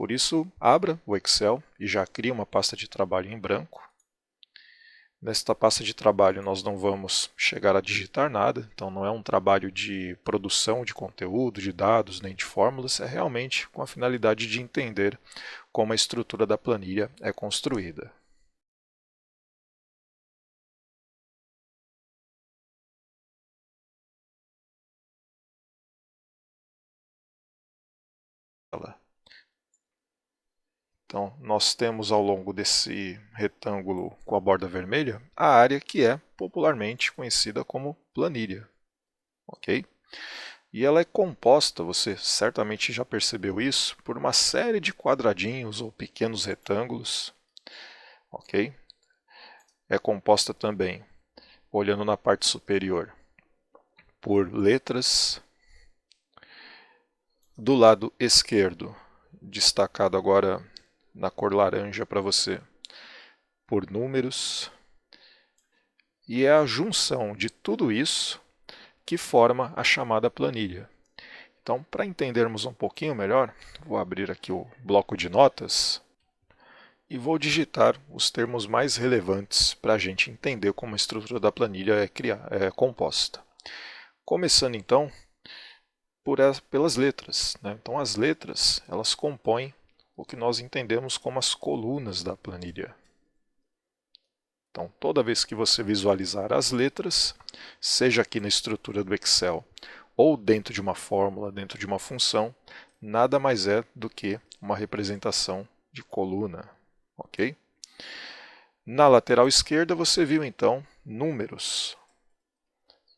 Por isso, abra o Excel e já crie uma pasta de trabalho em branco. Nesta pasta de trabalho nós não vamos chegar a digitar nada, então não é um trabalho de produção de conteúdo, de dados, nem de fórmulas, é realmente com a finalidade de entender como a estrutura da planilha é construída. Então, nós temos ao longo desse retângulo com a borda vermelha a área que é popularmente conhecida como planilha. Ok? E ela é composta, você certamente já percebeu isso, por uma série de quadradinhos ou pequenos retângulos. Ok? É composta também, olhando na parte superior, por letras. Do lado esquerdo, destacado agora na cor laranja para você, por números. E é a junção de tudo isso que forma a chamada planilha. Então, para entendermos um pouquinho melhor, vou abrir aqui o bloco de notas e vou digitar os termos mais relevantes para a gente entender como a estrutura da planilha é composta. Começando então pelas letras, né? Então as letras elas compõem o que nós entendemos como as colunas da planilha. Então toda vez que você visualizar as letras, seja aqui na estrutura do Excel ou dentro de uma fórmula, dentro de uma função, nada mais é do que uma representação de coluna. Ok? Na lateral esquerda você viu então números.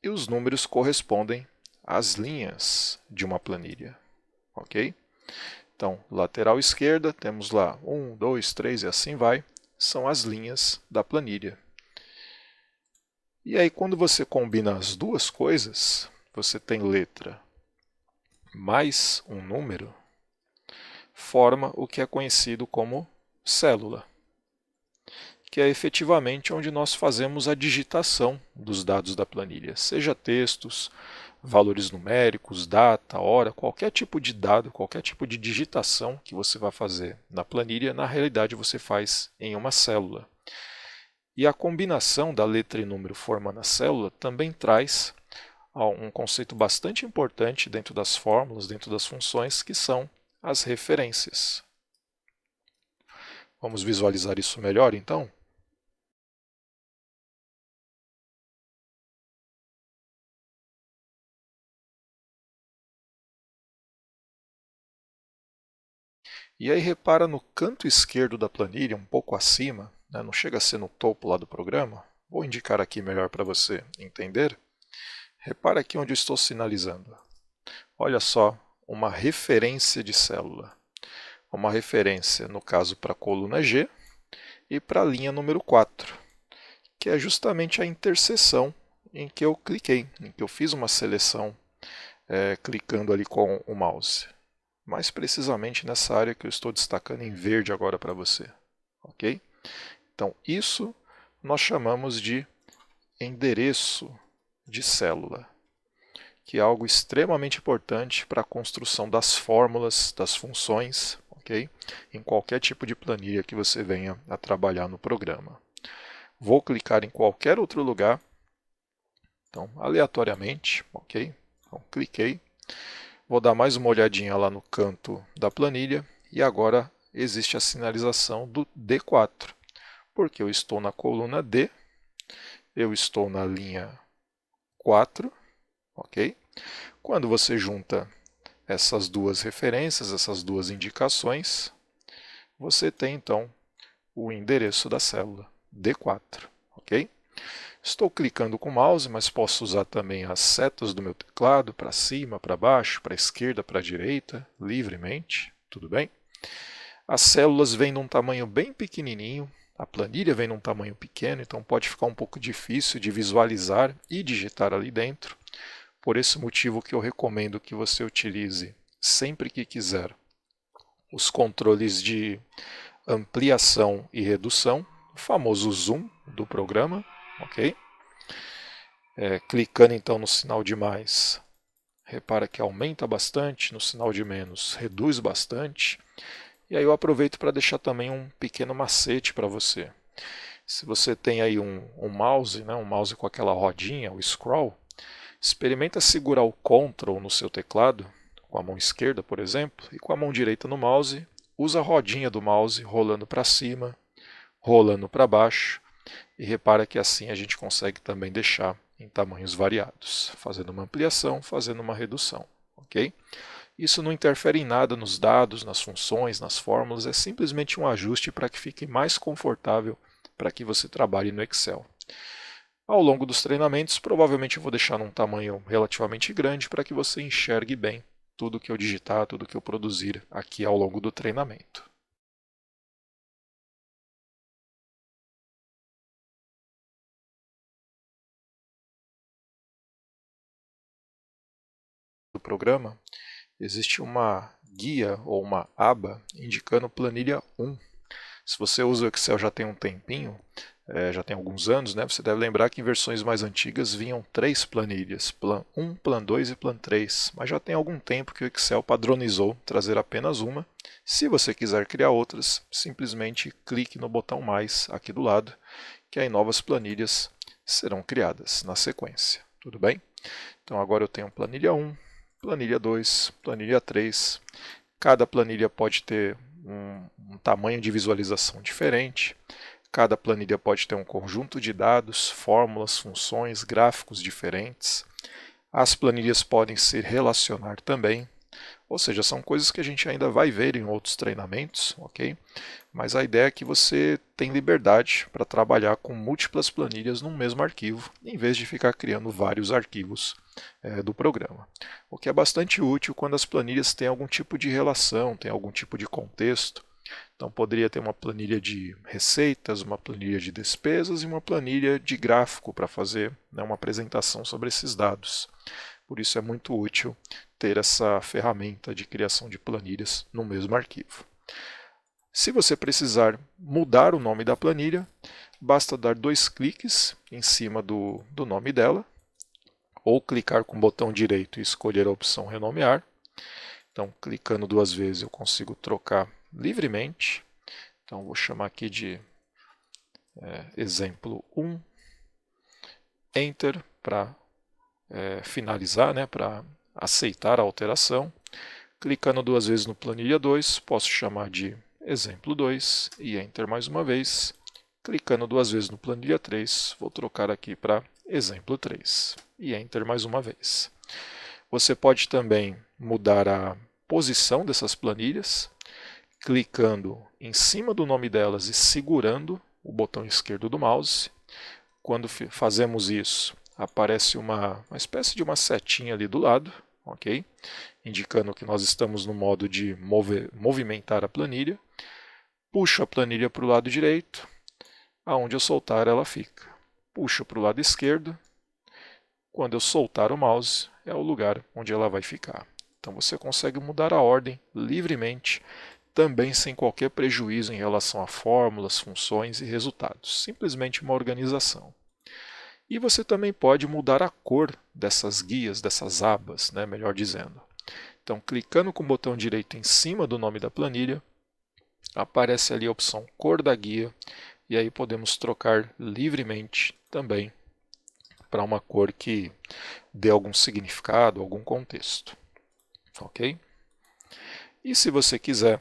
E os números correspondem às linhas de uma planilha. Ok? Então, lateral esquerda, temos lá 1, 2, 3 e assim vai, são as linhas da planilha. E aí, quando você combina as duas coisas, você tem letra mais um número, forma o que é conhecido como célula, que é efetivamente onde nós fazemos a digitação dos dados da planilha, seja textos, valores numéricos, data, hora, qualquer tipo de dado, qualquer tipo de digitação que você vai fazer na planilha, na realidade você faz em uma célula. E a combinação da letra e número formando a célula também traz um conceito bastante importante dentro das fórmulas, dentro das funções, que são as referências. Vamos visualizar isso melhor então? E aí repara no canto esquerdo da planilha, um pouco acima, né, não chega a ser no topo lá do programa, vou indicar aqui melhor para você entender. Repara aqui onde eu estou sinalizando. Olha só, uma referência de célula. Uma referência, no caso, para a coluna G e para a linha número 4, que é justamente a interseção em que eu cliquei, em que eu fiz uma seleção clicando ali com o mouse. Mais precisamente nessa área que eu estou destacando em verde agora para você. Ok? Então, isso nós chamamos de endereço de célula, que é algo extremamente importante para a construção das fórmulas, das funções, ok? Em qualquer tipo de planilha que você venha a trabalhar no programa. Vou clicar em qualquer outro lugar, então, aleatoriamente, ok? Então, cliquei. Vou dar mais uma olhadinha lá no canto da planilha e agora existe a sinalização do D4, porque eu estou na coluna D, eu estou na linha 4, ok? Quando você junta essas duas referências, essas duas indicações, você tem então o endereço da célula D4, ok? Estou clicando com o mouse, mas posso usar também as setas do meu teclado para cima, para baixo, para a esquerda, para a direita, livremente, tudo bem? As células vêm num tamanho bem pequenininho, a planilha vem num tamanho pequeno, então pode ficar um pouco difícil de visualizar e digitar ali dentro. Por esse motivo que eu recomendo que você utilize, sempre que quiser, os controles de ampliação e redução, o famoso zoom do programa, ok? Clicando então no sinal de mais, repara que aumenta bastante, no sinal de menos reduz bastante, E aí eu aproveito para deixar também um pequeno macete para você. Se você tem aí um mouse, né, um mouse com aquela rodinha, o scroll, experimenta segurar o Ctrl no seu teclado, com a mão esquerda, por exemplo, e com a mão direita no mouse, usa a rodinha do mouse rolando para cima, rolando para baixo, e repara que assim a gente consegue também deixar em tamanhos variados, fazendo uma ampliação, fazendo uma redução, ok? Isso não interfere em nada nos dados, nas funções, nas fórmulas, é simplesmente um ajuste para que fique mais confortável para que você trabalhe no Excel. Ao longo dos treinamentos, provavelmente eu vou deixar num tamanho relativamente grande para que você enxergue bem tudo que eu digitar, tudo que eu produzir aqui ao longo do treinamento. Do programa, existe uma guia ou uma aba indicando planilha 1. Se você usa o Excel já tem um tempinho, já tem alguns anos, né, você deve lembrar que em versões mais antigas vinham 3 planilhas, Plan 1, Plan 2 e Plan 3, mas já tem algum tempo que o Excel padronizou trazer apenas uma. Se você quiser criar outras, simplesmente clique no botão mais aqui do lado, que aí novas planilhas serão criadas na sequência. Tudo bem? Então agora eu tenho planilha 1, planilha 2, planilha 3. Cada planilha pode ter um tamanho de visualização diferente. Cada planilha pode ter um conjunto de dados, fórmulas, funções, gráficos diferentes. As planilhas podem se relacionar também, ou seja, são coisas que a gente ainda vai ver em outros treinamentos, ok? Mas a ideia é que você tem liberdade para trabalhar com múltiplas planilhas num mesmo arquivo, em vez de ficar criando vários arquivos do programa. O que é bastante útil quando as planilhas têm algum tipo de relação, têm algum tipo de contexto. Então poderia ter uma planilha de receitas, uma planilha de despesas e uma planilha de gráfico para fazer, né, uma apresentação sobre esses dados. Por isso é muito útil ter essa ferramenta de criação de planilhas no mesmo arquivo. Se você precisar mudar o nome da planilha, basta dar 2 cliques em cima do nome dela, ou clicar com o botão direito e escolher a opção renomear. Então, clicando 2 vezes eu consigo trocar livremente. Então, vou chamar aqui de exemplo 1, Enter para finalizar, né, para aceitar a alteração. Clicando 2 vezes no planilha 2, posso chamar de exemplo 2 e Enter mais uma vez. Clicando 2 vezes no planilha 3, vou trocar aqui para exemplo 3 e Enter mais uma vez. Você pode também mudar a posição dessas planilhas, clicando em cima do nome delas e segurando o botão esquerdo do mouse. Quando fazemos isso, aparece uma espécie de uma setinha ali do lado, ok? Indicando que nós estamos no modo de movimentar a planilha. Puxo a planilha para o lado direito, aonde eu soltar ela fica. Puxo para o lado esquerdo, quando eu soltar o mouse é o lugar onde ela vai ficar. Então você consegue mudar a ordem livremente, também sem qualquer prejuízo em relação a fórmulas, funções e resultados. Simplesmente uma organização. E você também pode mudar a cor dessas guias, dessas abas, né, melhor dizendo. Então, clicando com o botão direito em cima do nome da planilha, aparece ali a opção cor da guia, e aí podemos trocar livremente também para uma cor que dê algum significado, algum contexto. Ok? E se você quiser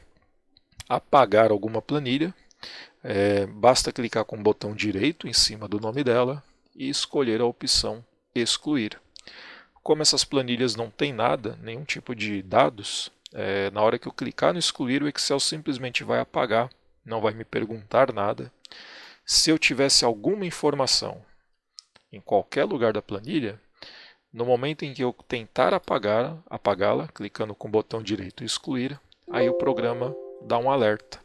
apagar alguma planilha, basta clicar com o botão direito em cima do nome dela e escolher a opção excluir. Como essas planilhas não têm nada, nenhum tipo de dados, na hora que eu clicar no excluir, o Excel simplesmente vai apagar, não vai me perguntar nada. Se eu tivesse alguma informação em qualquer lugar da planilha, no momento em que eu tentar apagá-la, clicando com o botão direito excluir, aí o programa dá um alerta.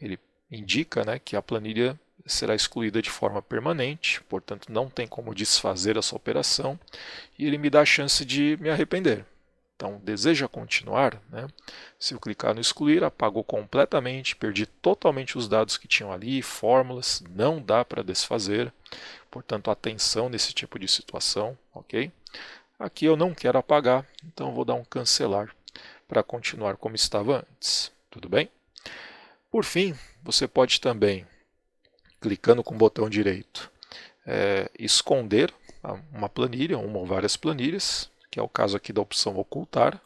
Ele indica, né, que a planilha será excluída de forma permanente, portanto não tem como desfazer essa operação, e ele me dá a chance de me arrepender. Então, deseja continuar? Né? Se eu clicar no excluir, apagou completamente, perdi totalmente os dados que tinham ali, fórmulas, não dá para desfazer, portanto atenção nesse tipo de situação, ok? Aqui eu não quero apagar, então vou dar um cancelar para continuar como estava antes, tudo bem? Por fim, você pode também, clicando com o botão direito, esconder uma planilha, uma ou várias planilhas, que é o caso aqui da opção ocultar.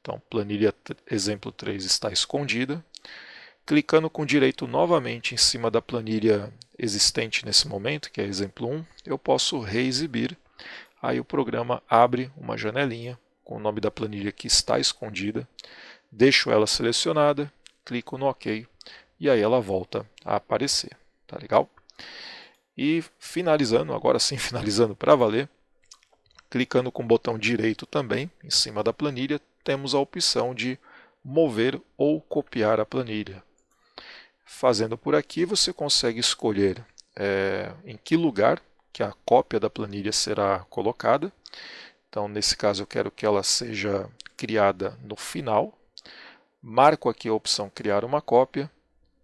Então, planilha exemplo 3 está escondida. Clicando com direito novamente em cima da planilha existente nesse momento, que é exemplo 1, eu posso reexibir. Aí o programa abre uma janelinha com o nome da planilha que está escondida, deixo ela selecionada, clico no OK e aí ela volta a aparecer. Tá legal? E finalizando, agora sim finalizando para valer, clicando com o botão direito também em cima da planilha, temos a opção de mover ou copiar a planilha. Fazendo por aqui, você consegue escolher em que lugar que a cópia da planilha será colocada. Então, nesse caso, eu quero que ela seja criada no final. Marco aqui a opção criar uma cópia.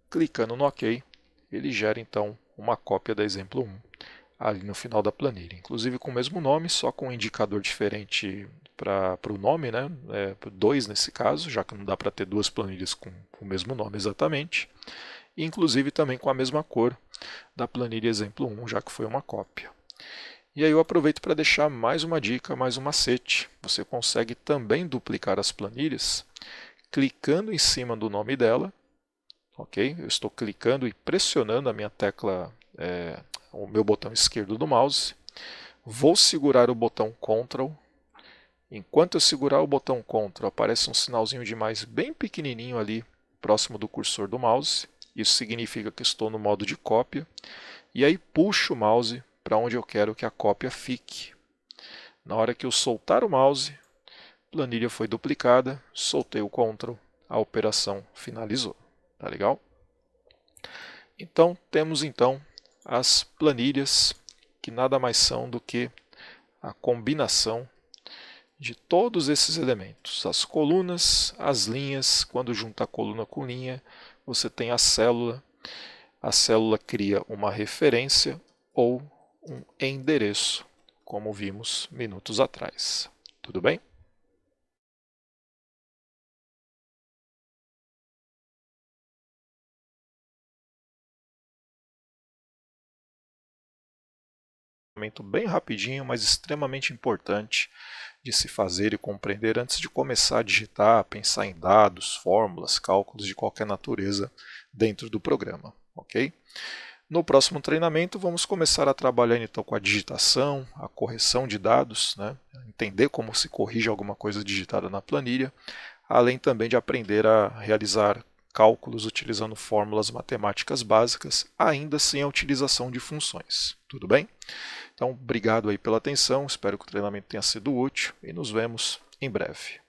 Clicando no OK, ele gera então uma cópia da exemplo 1 ali no final da planilha. Inclusive com o mesmo nome, só com um indicador diferente para o nome, né? 2 nesse caso, já que não dá para ter duas planilhas com o mesmo nome exatamente. E inclusive também com a mesma cor da planilha exemplo 1, já que foi uma cópia. E aí eu aproveito para deixar mais uma dica, mais um macete. Você consegue também duplicar as planilhas clicando em cima do nome dela. Ok? Eu estou clicando e pressionando a minha tecla, o meu botão esquerdo do mouse. Vou segurar o botão Ctrl. Enquanto eu segurar o botão Ctrl, aparece um sinalzinho de mais bem pequenininho ali, próximo do cursor do mouse. Isso significa que estou no modo de cópia. E aí puxo o mouse para onde eu quero que a cópia fique. Na hora que eu soltar o mouse, a planilha foi duplicada, soltei o Ctrl, a operação finalizou. Tá legal? Então, temos então as planilhas, que nada mais são do que a combinação de todos esses elementos. As colunas, as linhas, quando junta a coluna com linha, você tem a célula. A célula cria uma referência ou um endereço, como vimos minutos atrás. Tudo bem? Bem rapidinho, mas extremamente importante de se fazer e compreender antes de começar a digitar, pensar em dados, fórmulas, cálculos de qualquer natureza dentro do programa, ok? No próximo treinamento vamos começar a trabalhar então com a digitação, a correção de dados, né? Entender como se corrige alguma coisa digitada na planilha, além também de aprender a realizar cálculos utilizando fórmulas matemáticas básicas, ainda sem a utilização de funções. Tudo bem? Então, obrigado aí pela atenção, espero que o treinamento tenha sido útil e nos vemos em breve.